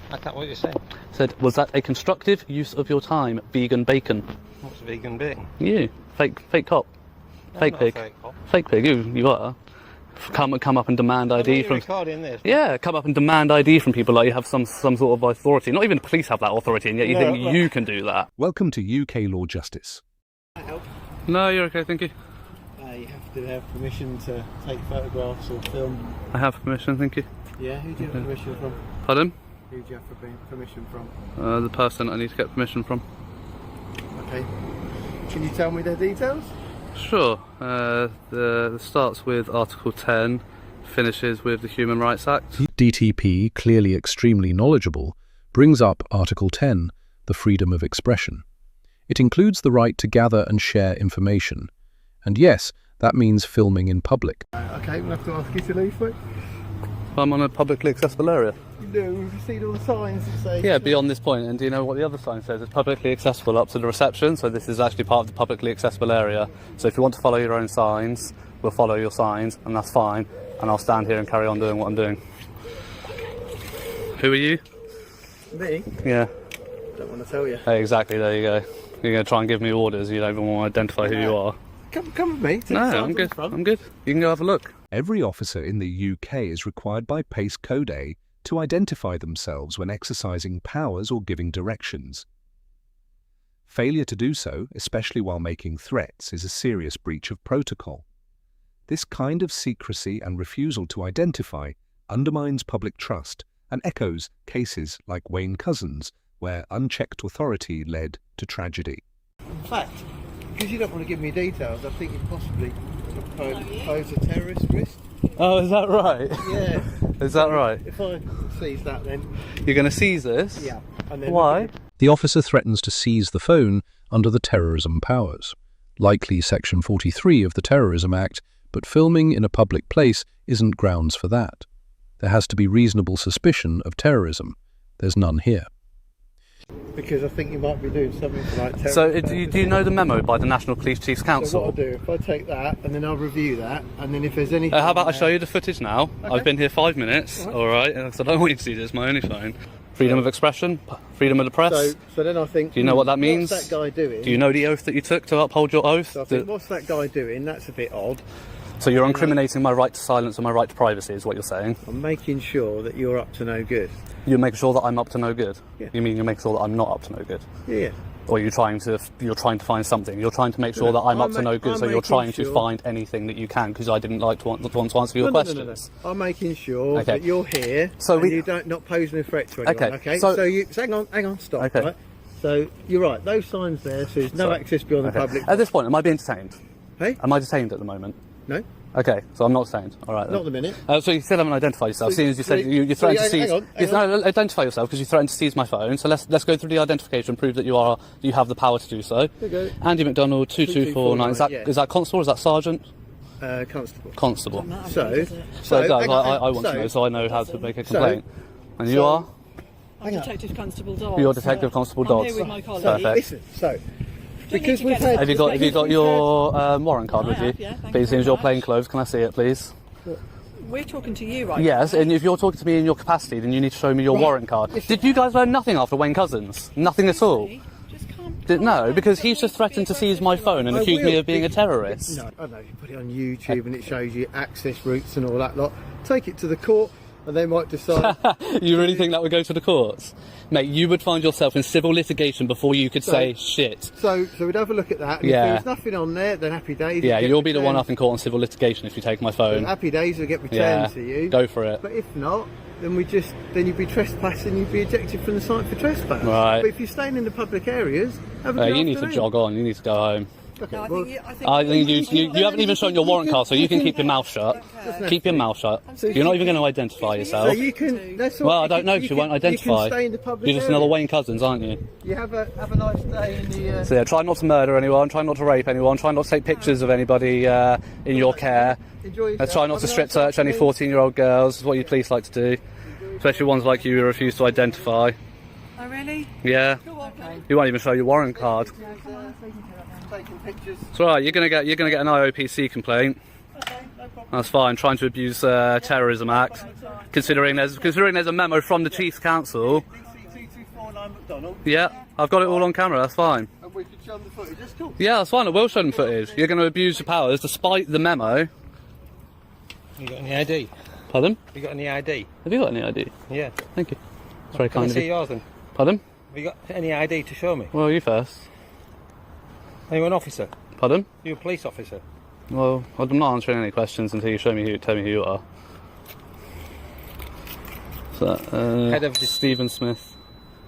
I can't what you're saying. Said, was that a constructive use of your time, vegan bacon? What's vegan being? You, fake cop, fake pig, fake pig. You are. Come up and demand ID from. Recording this. Yeah, come up and demand ID from people like you have some sort of authority. Not even the police have that authority, and yet you think you can do that. Welcome to UK Law Justice. Can I help? No, you're okay, thank you. You have to have permission to take photographs or film. I have permission, thank you. Yeah, who do you have permission from? Pardon? Who do you have permission from? The person I need to get permission from. Okay. Can you tell me their details? Sure. The starts with Article 10, finishes with the Human Rights Act. DTP, clearly extremely knowledgeable, brings up Article 10, the freedom of expression. It includes the right to gather and share information. And yes, that means filming in public. Okay, we'll have to ask you to leave, mate. I'm on a publicly accessible area. No, have you seen all the signs that say... Yeah, beyond this point. And do you know what the other sign says? It's publicly accessible up to the reception, so this is actually part of the publicly accessible area. So if you want to follow your own signs, we'll follow your signs, and that's fine. And I'll stand here and carry on doing what I'm doing. Who are you? Me? Yeah. Don't want to tell you. Hey, exactly, there you go. You're going to try and give me orders, you don't even want to identify who you are. Come with me. No, I'm good. I'm good. You can go have a look. Every officer in the UK is required by PACE Code A to identify themselves when exercising powers or giving directions. Failure to do so, especially while making threats, is a serious breach of protocol. This kind of secrecy and refusal to identify undermines public trust and echoes cases like Wayne Couzens, where unchecked authority led to tragedy. In fact, because you don't want to give me details, I think you possibly pose a terrorist risk. Oh, is that right? Yeah. Is that right? If I seize that, then... You're going to seize this? Yeah. And then why? The officer threatens to seize the phone under the terrorism powers, likely Section 43 of the Terrorism Act, but filming in a public place isn't grounds for that. There has to be reasonable suspicion of terrorism. There's none here. Because I think you might be doing something like terrorism. So do you know the memo by the National Police Chiefs Council? So what I'll do, if I take that, and then I'll review that, and then if there's anything... how about I show you the footage now? Okay. I've been here 5 minutes, alright? So I don't want you to see this, my only phone. Freedom of expression, freedom of the press. So then I think... Do you know what that means? What's that guy doing? Do you know the oath that you took to uphold your oath? So I think, what's that guy doing? That's a bit odd. So you're incriminating my right to silence and my right to privacy, is what you're saying? I'm making sure that you're up to no good. You're making sure that I'm up to no good? Yeah. You mean you're making sure that I'm not up to no good? Yeah. Or you're trying to find something? You're trying to make sure that I'm up to no good, so you're trying to find anything that you can, because I didn't like to want to answer your questions. No. I'm making sure that you're here, so and you don't not posing a threat to anyone. Okay. So hang on, stop. Okay. Right? So you're right. Those signs there says no access beyond the public. At this point, am I being detained? Hey? Am I detained at the moment? No. Okay, so I'm not detained. All right. Not at the minute. So you still haven't identified yourself. Seeing as you said you threatened to seize. No, identify yourself, because you threatened to seize my phone. So let's go through the identification, prove that you have the power to do so. Okay. Andy McDonald, 2249. Is that constable? Or is that sergeant? Constable. Constable. I want to know, so I know how to make a complaint. And you are? I'm Detective Constable Dodds. You're Detective Constable Dodds. I'm here with my colleague. Perfect. Listen, because we've had... Have you got your warrant card with you? Yeah, thank please, you in very your plain clothes. Can I see it, please? We're talking to you right now. Yes, and if you're talking to me in your capacity, then you need to show me your warrant card. Did you guys learn nothing after Wayne Couzens? Nothing at all? No, because he's just threatened to seize my phone and accuse me of being a terrorist. No, I know, you put it on YouTube and it shows you access routes and all that lot. Take it to the court and they might decide... You really think that would go to the courts? Mate, you would find yourself in civil litigation before you could say shit. So we'd have a look at that. And if there's nothing on there, then happy days. Yeah, you'll be the one up in court on civil litigation if you take my phone. So happy days will get returned to you. Go for it. But if not, then you'd be trespassing, you'd be ejected from the site for trespass. Right. But if you're staying in the public areas, have a good you need to afternoon. jog on, you need to go home. Okay, No, well, I think you haven't even shown your warrant card, so you can keep your mouth shut. Keep your mouth shut. You're not even going to identify yourself. so you can... That's all, Well, I don't know, because you won't identify. You can stay in the public You're just another area. Wayne Couzens, aren't you? You have a nice day in the... So yeah, try not to murder anyone, try not to rape anyone, try not to take pictures of anybody in your care. Enjoy yourself. Try not to strip search any 14-year-old girls, is what you police like to do. Especially ones like you who refuse to identify. Oh, really? Yeah. Okay. You won't even show your warrant card. Taking pictures. It's alright, you're gonna get an IOPC complaint. Okay, no That's fine. Trying to abuse Terrorism Act. Considering there's a memo from the Chiefs Council. Yeah, I've got it all on camera. That's fine. And we can show them the footage. That's cool. Yeah, that's fine. I will show them footage. You're going to abuse your powers despite the memo. You got any ID? Pardon? You got any ID? Have you got any ID? Yeah. Thank you. It's very Can I kind of see you. yours then? Pardon? Have you got any ID to show me? Well, you first. Are you an officer? Pardon? Are you a police officer? Well, I'm not answering any questions until you tell me who you are. So, Head of Stephen Smith,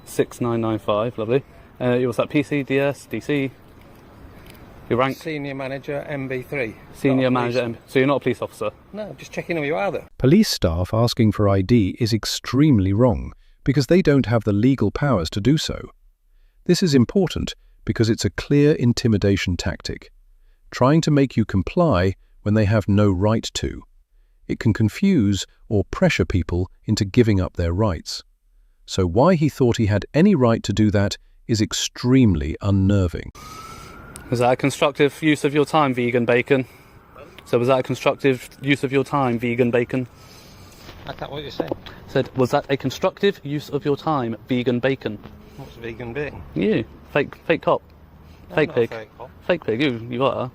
6995, lovely. What's that? PC, DS, DC? Your rank? Senior manager, MB3. Senior Not a manager. policeman. So you're not a police officer? No, just checking who you are there. Police staff asking for ID is extremely wrong because they don't have the legal powers to do so. This is important because it's a clear intimidation tactic, trying to make you comply when they have no right to. It can confuse or pressure people into giving up their rights. So why he thought he had any right to do that is extremely unnerving. Was that a constructive use of your time, vegan bacon? So was that a constructive use of your time, vegan bacon? I can't what you're saying. Said, was that a constructive use of your time, vegan bacon? What's vegan bacon? You, fake cop, fake I'm not a pig, fake cop. fake pig. You are.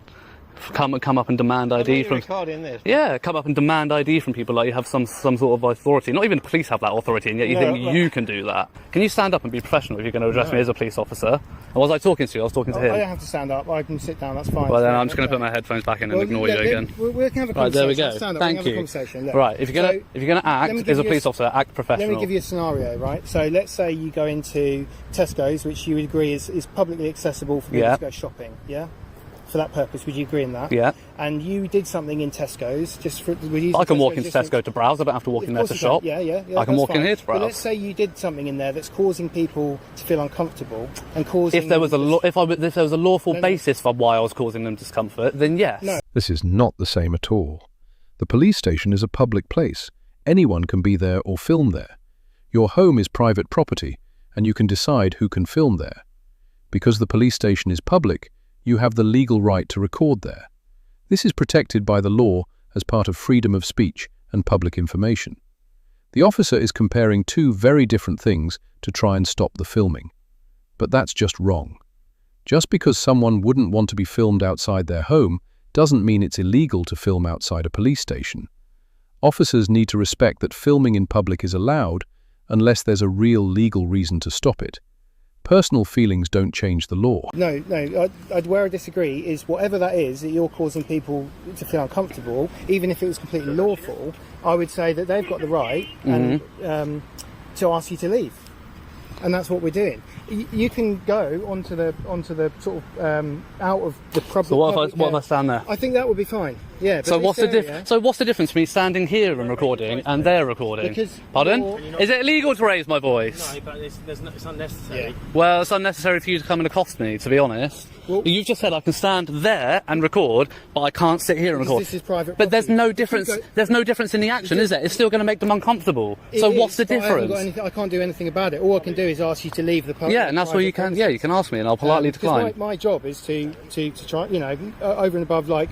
Come up and demand ID You're from. recording this. Yeah, come up and demand ID from people like you have some sort of authority. Not even the police have that authority, and yet you think you can do that. Can you stand up and be professional if you're going to address me as a police officer? And was I talking to you? I was talking to him. I don't have to stand up. I can sit down. That's fine. Well, then I'm just going to put my headphones back in and ignore you again. We can have a conversation. Right, there we go. Stand up. Thank we can you. have a conversation. Look. Right, if you're going to act as a police officer, act professional. Let me give you a scenario, right? So let's say you go into Tesco's, which you would agree is publicly accessible for people to go shopping, yeah? For that purpose, would you agree in that? Yeah. And you did something in Tesco's, just for... I can walk into Tesco to browse, I don't have to walk in there to shop. Yeah, I can walk in here to browse. But let's say you did something in there that's causing people to feel uncomfortable and causing... If there was a lawful basis for why I was causing them discomfort, then yes. No. This is not the same at all. The police station is a public place. Anyone can be there or film there. Your home is private property, and you can decide who can film there. Because the police station is public, you have the legal right to record there. This is protected by the law as part of freedom of speech and public information. The officer is comparing two very different things to try and stop the filming. But that's just wrong. Just because someone wouldn't want to be filmed outside their home doesn't mean it's illegal to film outside a police station. Officers need to respect that filming in public is allowed unless there's a real legal reason to stop it. Personal feelings don't change the law. No, where I disagree is whatever that is that you're causing people to feel uncomfortable, even if it was completely lawful, I would say that they've got the right and, to ask you to leave. And that's what we're doing. You can go onto the sort of out of the public. So what if I stand there? I think that would be fine. Yeah. But So what's the difference between standing here and recording and there recording? Because Pardon? Is it illegal to raise my voice? No, but it's unnecessary. Yeah. Well, it's unnecessary for you to come and accost me, to be honest. Well, You've just said I can stand there and record, but I can't sit here and Because record. this is private But there's property. no If you difference. go- There's no difference in the action, is there? It's still going to make them uncomfortable. So It what's is, the but difference? I can't do anything about it. All I can do is ask you to leave the public. Yeah, and that's where you can. Yeah, you can ask me, and I'll politely Because decline. my job is to try, over and above like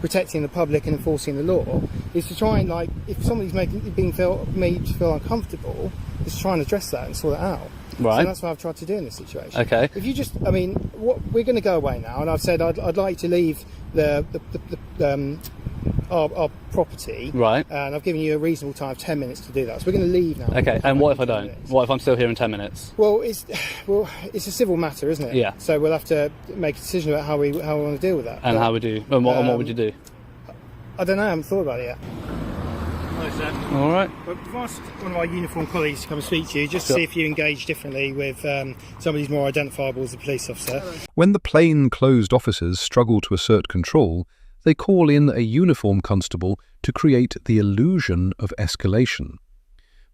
protecting the public and enforcing the law, is to try and if somebody's made to feel uncomfortable, is to try and address that and sort it out. Right. So that's what I've tried to do in this situation. Okay. If you just, we're going to go away now, and I've said I'd like to leave our property. Right. And I've given you a reasonable time of 10 minutes to do that. So we're going to leave now. Okay, and what if I 10 don't? minutes. What if I'm still here in 10 minutes? Well, it's a civil matter, isn't it? Yeah. So we'll have to make a decision about how we want to deal with that. And But, how would you? And what would you do? I don't know. I haven't thought about it yet. All right. But I've asked one of our uniformed colleagues to come and speak to you, just to Sure. see if you engage differently with somebody who's more identifiable as a police officer. When the plain-clothes officers struggle to assert control, they call in a uniform constable to create the illusion of escalation.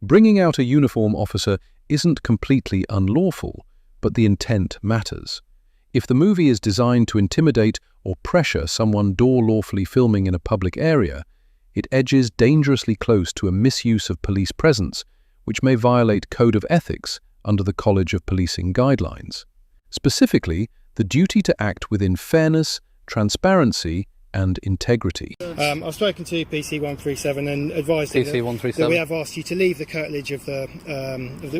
Bringing out a uniform officer isn't completely unlawful, but the intent matters. If the movie is designed to intimidate or pressure someone lawfully filming in a public area, it edges dangerously close to a misuse of police presence, which may violate code of ethics under the College of Policing guidelines. Specifically, the duty to act within fairness, transparency, and integrity. I've spoken to PC 137 and advised them PC that 137. we have asked you to leave the curtilage of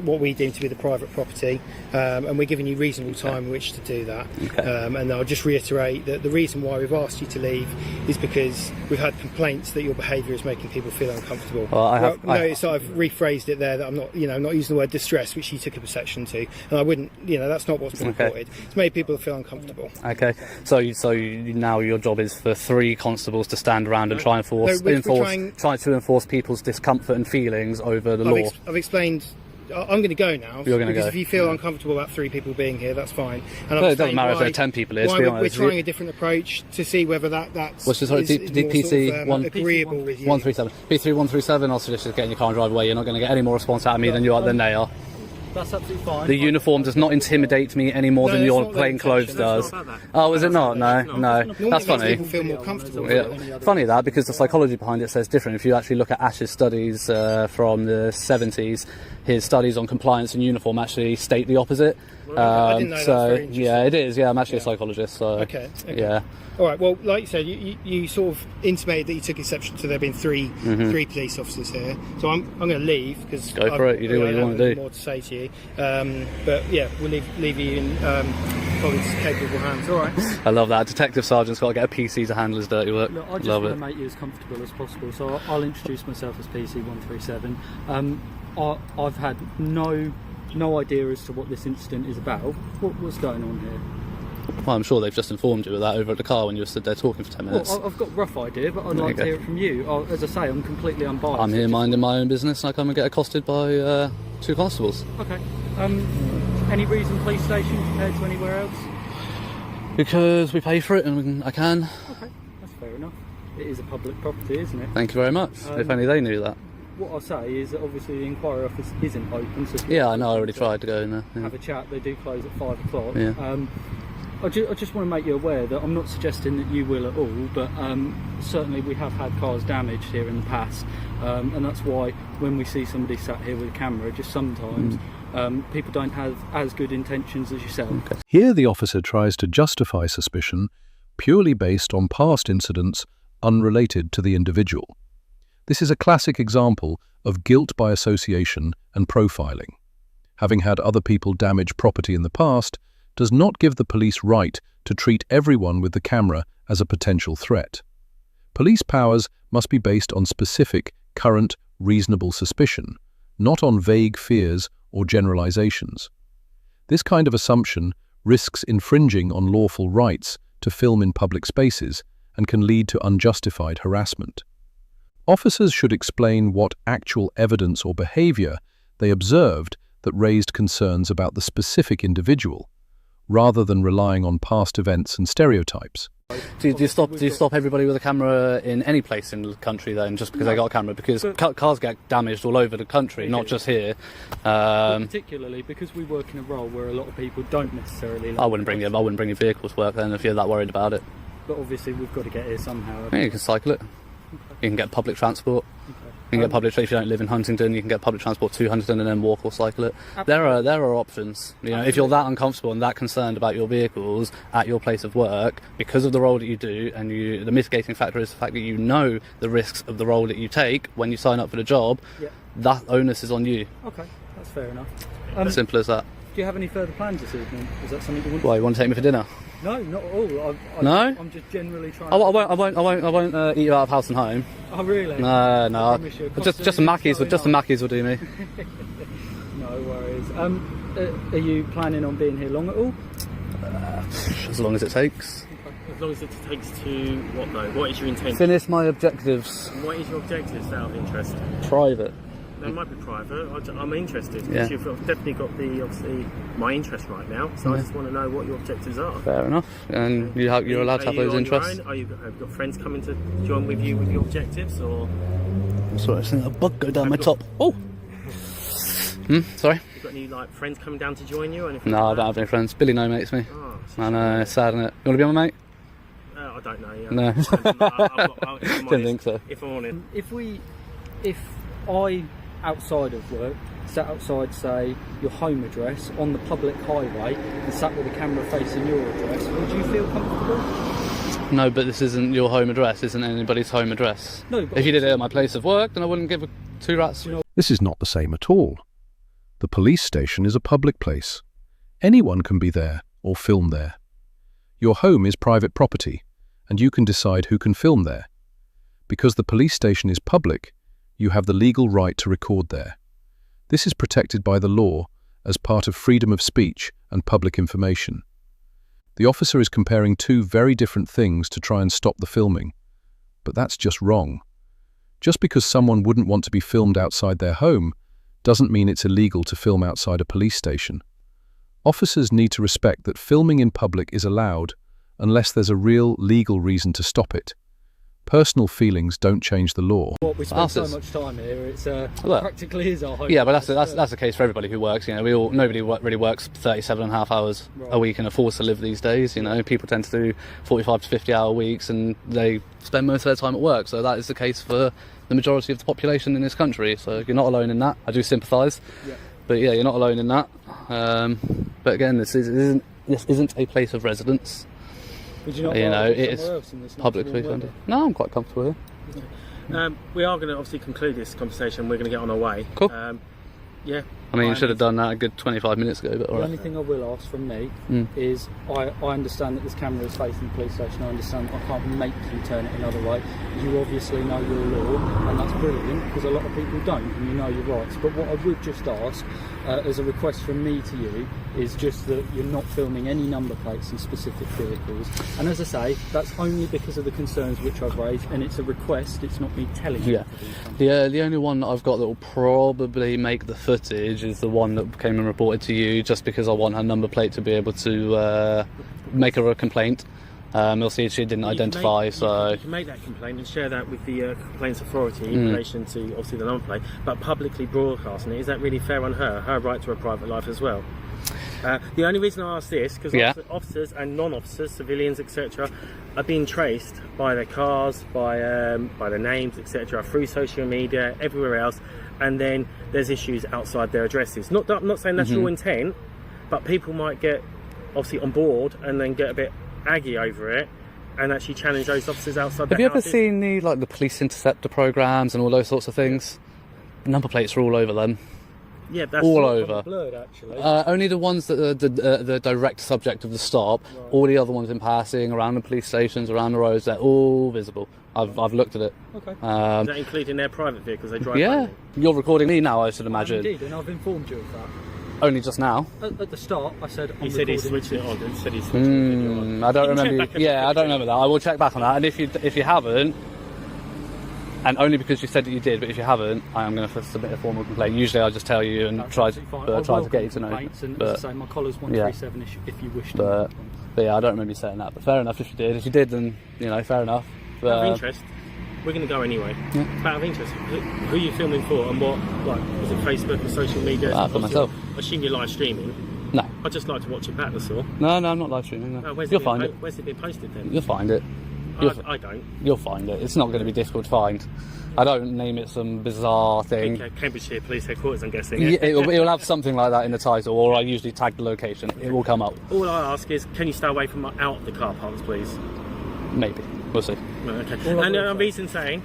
what we deem to be the private property, and we're giving you reasonable time in which to do that. And I'll just reiterate that the reason why we've asked you to leave is because we've had complaints that your behaviour is making people feel uncomfortable. Well, Notice I've rephrased it there, that I'm not using the word distress, which you took a perception to, and I wouldn't. That's not what's been reported. It's made people feel uncomfortable. Okay, so now your job is for 3 constables to stand around and try and try to enforce people's discomfort and feelings over the law. I've explained. I'm going to go now. You're going to go. If you feel uncomfortable about 3 people being here, that's fine. And Well, it doesn't matter if there are 10 people here. We're trying a different approach to see whether that's What's the PC agreeable with you. 137. PC 137. I'll suggest just getting your car and drive away. You're not going to get any more response out of me than they are. That's absolutely fine. The uniform does not intimidate me any more than your plain clothes does. Oh, is it not? No. That's funny. People feel more comfortable. Yeah. Funny that, because the psychology behind it says different. If you actually look at Ash's studies from the 70s, his studies on compliance and uniform actually state the opposite. I didn't know that. So Very interesting. yeah, it is. Yeah, I'm actually a psychologist. So Okay. yeah. All right. Well, like you said, you sort of intimated that you took exception to there being three police officers here. So I'm going to leave because Go for it. You do what you want to do. More to say to you, but yeah, we'll leave you in Colin's capable hands. All right. I love that. Detective Sergeant's got to get a PC to handle his dirty work. Look, I just love want it. to make you as comfortable as possible, so I'll introduce myself as PC137. I've had no idea as to what this incident is about. What's going on here? Well, I'm sure they've just informed you of that over at the car when you were stood there talking for 10 minutes. Well, I've got a rough idea, but I'd like to hear it from you. As I say, I'm completely unbiased. I'm here minding my own business and I come and get accosted by 2 constables. Okay. Any reason police station compared to anywhere else? Because we pay for it and I can. Okay, that's fair enough. It is a public property, isn't it? Thank you very much. If only they knew that. What I'll say is that obviously the inquiry office isn't open, so if you Yeah, I know. I already tried to go in there. Yeah. have a chat. They do close at 5 o'clock. Yeah. I just want to make you aware that I'm not suggesting that you will at all, but certainly we have had cars damaged here in the past, and that's why when we see somebody sat here with a camera, just sometimes people don't have as good intentions as yourself. Okay. Here the officer tries to justify suspicion purely based on past incidents unrelated to the individual. This is a classic example of guilt by association and profiling. Having had other people damage property in the past does not give the police right to treat everyone with the camera as a potential threat. Police powers must be based on specific, current, reasonable suspicion, not on vague fears or generalizations. This kind of assumption risks infringing on lawful rights to film in public spaces and can lead to unjustified harassment. Officers should explain what actual evidence or behavior they observed that raised concerns about the specific individual, rather than relying on past events and stereotypes. Do you stop everybody with a camera in any place in the country then, just because they got a camera? Because cars get damaged all over the country, not just here. Particularly because we work in a role where a lot of people don't necessarily. I wouldn't bring your vehicle to work then if you're that worried about it. But obviously we've got to get here somehow. Yeah, you can cycle it. You can get public transport. You can get public. If you don't live in Huntingdon, you can get public transport to Huntingdon and then walk or cycle it. Absolutely. There are options. You know, if you're that uncomfortable and that concerned about your vehicles at your place of work because of the role that you do, and the mitigating factor is the fact that you know the risks of the role that you take when you sign up for the job. Yeah. That onus is on you. Okay, that's fair enough. Simple as that. Do you have any further plans this evening? Is that something you want? Why, you want to take me for dinner? No, not at all. No? I'm just generally trying. I won't eat you out of house and home. Oh really? No. Just the Mackies will do me. No worries. Are you planning on being here long at all? As long as it takes. As long as it takes to what though? What is your intention? Finish my objectives. What is your objectives out of interest? Private. They might be private. I'm interested Yeah. because you've definitely got obviously my interest right now. So I just want to know what your objectives are. Fair enough. And you're allowed to have those interests. Have you got friends coming to join with you with your objectives, or? Sorry, I've seen a bug go down my top. Oh. Sorry. You got any friends coming down to join you? Or anything No, like I don't have any friends. Billy no mates me. Oh, I know, it's sad, isn't it? You want to be my mate? I don't know. Yeah. No. Didn't think so. If I'm honest. If I, outside of work, sat outside, say, your home address on the public highway and sat with a camera facing your address, would you feel comfortable? No, but this isn't your home address, isn't anybody's home address. No, but if you did it at my place of work, then I wouldn't give a two rats. This is not the same at all. The police station is a public place. Anyone can be there or film there. Your home is private property, and you can decide who can film there. Because the police station is public, you have the legal right to record there. This is protected by the law as part of freedom of speech and public information. The officer is comparing two very different things to try and stop the filming, but that's just wrong. Just because someone wouldn't want to be filmed outside their home doesn't mean it's illegal to film outside a police station. Officers need to respect that filming in public is allowed unless there's a real legal reason to stop it. Personal feelings don't change the law. What we spend so much time here, it's practically is our home. Yeah, but that's the case for everybody who works. You know, nobody really works 37.5 hours a week and afford to live these days. You know, people tend to do 45 to 50-hour weeks, and they spend most of their time at work. So that is the case for the majority of the population in this country. So you're not alone in that. I do sympathise, but yeah, you're not alone in that. But again, this isn't a place of residence. Would you not it is publicly funded. No, I'm quite comfortable here. We are going to obviously conclude this conversation. We're going to get on our way. Cool. Yeah. I mean, you should have done that a good 25 minutes ago, but all The right. only thing I will ask from me is I understand that this camera is facing the police station. I understand I can't make you turn it another way. You obviously know your law, and that's brilliant because a lot of people don't, and you know your rights. But what I would just ask, as a request from me to you, is just that you're not filming any number plates in specific vehicles. And as I say, that's only because of the concerns which I've raised, and it's a request, it's not me telling you to do something. The only one that I've got that will probably make the footage is the one that came and reported to you, just because I want her number plate to be able to make her a complaint. You'll see she didn't identify, so... You can make that complaint and share that with the Complaints Authority in relation to, obviously, the number plate, but publicly broadcasting it, is that really fair on her right to a private life as well? The only reason I ask this, because officers and non-officers, civilians, etc., are being traced by their cars, by their names, etc., through social media, everywhere else, and then there's issues outside their addresses. I'm not saying that's your intent, but people might get, obviously, on board and then get a bit aggy over it and actually challenge those officers outside their Have you ever houses. seen the police interceptor programs and all those sorts of things? Number plates are all over them. Yeah, that's all over. Blurred, actually. Only the ones that are the direct subject of the stop. Right. All the other ones in passing, around the police stations, around the roads, they're all visible. I've looked at it. Okay. Is that including their private vehicles they drive? Yeah. You're recording me now, I should imagine. Indeed, and I've informed you of that. Only just now. At the start, I said he said he switched it on. He said he switched the video on. I don't remember. Yeah, I don't remember that. I will check back on that. And if you haven't, and only because you said that you did, but if you haven't, I am going to submit a formal complaint. Usually I just tell you and try to get you to know. And but, as I say, my collar's 137 if you wish to. But yeah, I don't remember you saying that. But fair enough if you did. If you did, then, fair enough. But, out of interest, we're going to go anyway. Yeah. Out of interest, who are you filming for and what, is it Facebook or social media? For myself. I assume you're live streaming. No. I'd just like to watch it back, that's all. No, I'm not live streaming. No. You'll find it. Where's it been posted then? You'll find it. I don't. You'll find it. It's not going to be difficult to find. I don't name it some bizarre thing. Cambridgeshire Police Headquarters, I'm guessing. Yeah, it'll have something like that in the title, or I usually tag the location. It will come up. All I ask is, can you stay away from out of the car parks, please? Maybe. We'll see. Okay. And the reason saying,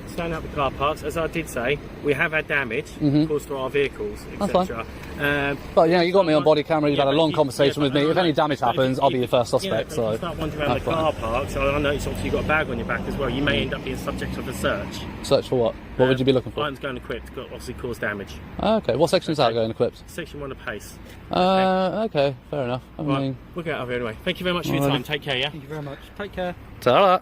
staying out the car parks, as I did say, we have had damage caused to our vehicles, etc. But you got me on body camera. You've had a long conversation with me. If any damage happens, I'll be your first suspect. So start wandering around the car parks. I noticed obviously you've got a bag on your back as well. You may end up being subject of a search. Search for what? What would you be looking for? Items going equipped, obviously cause damage. Okay. What section is that going equipped? Section 1 of PACE. Okay. Fair enough. We'll get out of here anyway. Thank you very much for your time. Take care. Yeah. Thank you very much. Take care. Ta-ra.